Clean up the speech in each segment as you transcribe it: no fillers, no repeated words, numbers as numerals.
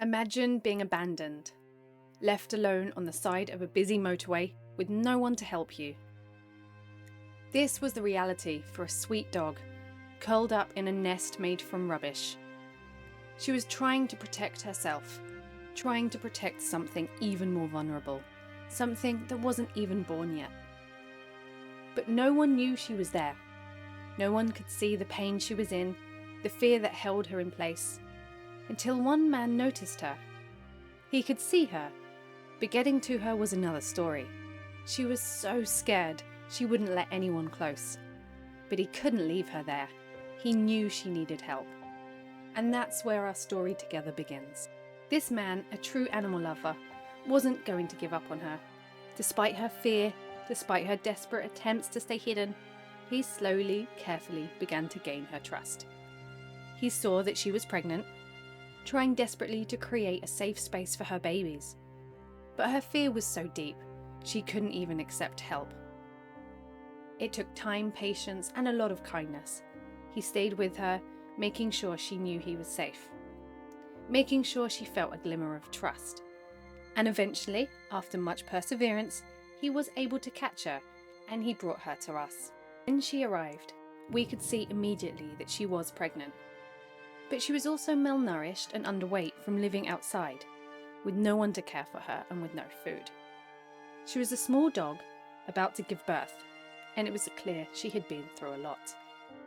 Imagine being abandoned, left alone on the side of a busy motorway with no one to help you. This was the reality for a sweet dog, curled up in a nest made from rubbish. She was trying to protect herself, trying to protect something even more vulnerable, something that wasn't even born yet. But no one knew she was there. No one could see the pain she was in, the fear that held her in place, until one man noticed her. He could see her, but getting to her was another story. She was so scared she wouldn't let anyone close. But he couldn't leave her there. He knew she needed help. And that's where our story together begins. This man, a true animal lover, wasn't going to give up on her. Despite her fear, despite her desperate attempts to stay hidden, he slowly, carefully began to gain her trust. He saw that she was pregnant, trying desperately to create a safe space for her babies. But her fear was so deep, she couldn't even accept help. It took time, patience, and a lot of kindness. He stayed with her, making sure she knew he was safe, making sure she felt a glimmer of trust. And eventually, after much perseverance, he was able to catch her, and he brought her to us. When she arrived, we could see immediately that she was pregnant. But she was also malnourished and underweight from living outside, with no one to care for her and with no food. She was a small dog, about to give birth, and it was clear she had been through a lot.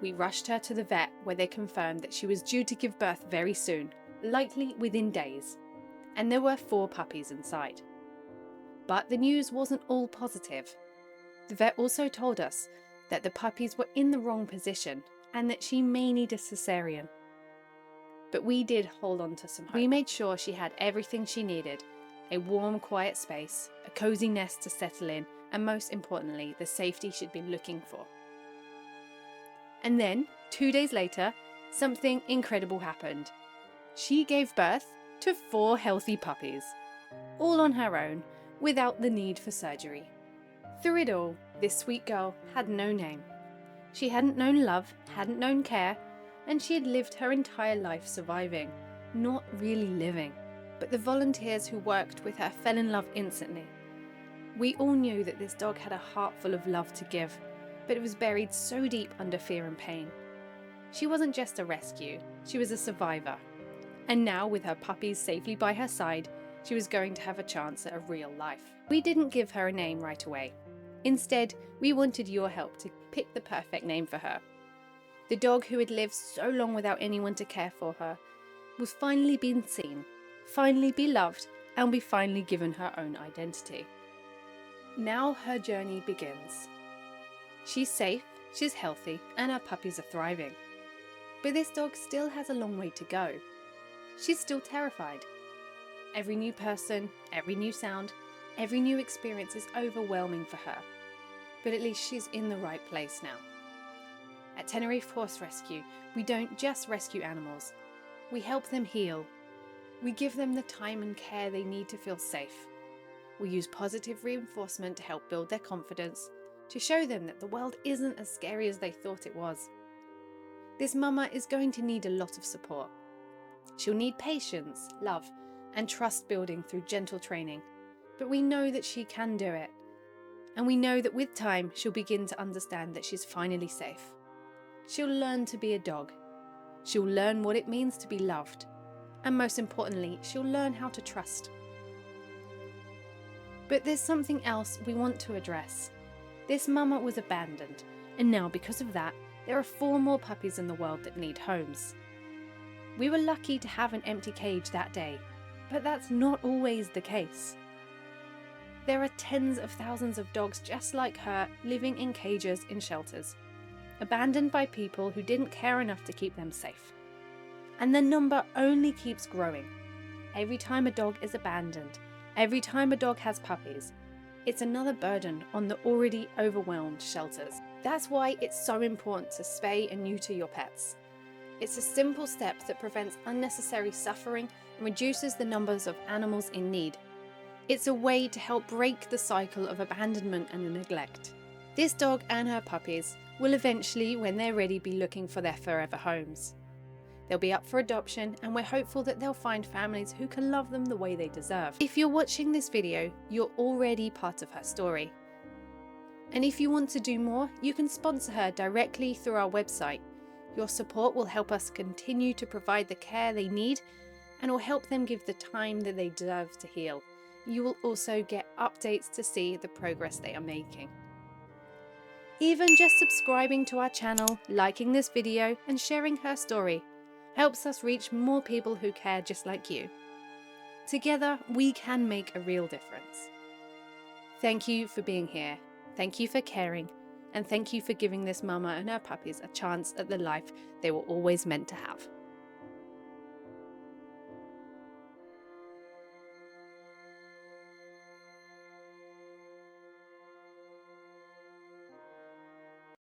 We rushed her to the vet, where they confirmed that she was due to give birth very soon, likely within days, and there were 4 puppies inside. But the news wasn't all positive. The vet also told us that the puppies were in the wrong position and that she may need a cesarean. But we did hold on to some hope. We made sure she had everything she needed: a warm, quiet space, a cozy nest to settle in, and most importantly, the safety she'd been looking for. And then, 2 days later, something incredible happened. She gave birth to 4 healthy puppies, all on her own, without the need for surgery. Through it all, this sweet girl had no name. She hadn't known love, hadn't known care, and she had lived her entire life surviving, not really living. But the volunteers who worked with her fell in love instantly. We all knew that this dog had a heart full of love to give, but it was buried so deep under fear and pain. She wasn't just a rescue, she was a survivor. And now, with her puppies safely by her side, she was going to have a chance at a real life. We didn't give her a name right away. Instead, we wanted your help to pick the perfect name for her. The dog who had lived so long without anyone to care for her was finally being seen, finally be loved, and be finally given her own identity. Now her journey begins. She's safe, she's healthy, and her puppies are thriving. But this dog still has a long way to go. She's still terrified. Every new person, every new sound, every new experience is overwhelming for her. But at least she's in the right place now. At Tenerife Horse Rescue, we don't just rescue animals. We help them heal. We give them the time and care they need to feel safe. We use positive reinforcement to help build their confidence, to show them that the world isn't as scary as they thought it was. This mama is going to need a lot of support. She'll need patience, love, and trust building through gentle training. But we know that she can do it. And we know that with time, she'll begin to understand that she's finally safe. She'll learn to be a dog. She'll learn what it means to be loved. And most importantly, she'll learn how to trust. But there's something else we want to address. This mama was abandoned, and now because of that, there are 4 more puppies in the world that need homes. We were lucky to have an empty cage that day, but that's not always the case. There are tens of thousands of dogs just like her living in cages in shelters, abandoned by people who didn't care enough to keep them safe. And the number only keeps growing. Every time a dog is abandoned, every time a dog has puppies, it's another burden on the already overwhelmed shelters. That's why it's so important to spay and neuter your pets. It's a simple step that prevents unnecessary suffering and reduces the numbers of animals in need. It's a way to help break the cycle of abandonment and neglect. This dog and her puppies will eventually, when they're ready, be looking for their forever homes. They'll be up for adoption, and we're hopeful that they'll find families who can love them the way they deserve. If you're watching this video, you're already part of her story. And if you want to do more, you can sponsor her directly through our website. Your support will help us continue to provide the care they need and will help them give the time that they deserve to heal. You will also get updates to see the progress they are making. Even just subscribing to our channel, liking this video, and sharing her story helps us reach more people who care just like you. Together, we can make a real difference. Thank you for being here. Thank you for caring. And thank you for giving this mama and her puppies a chance at the life they were always meant to have.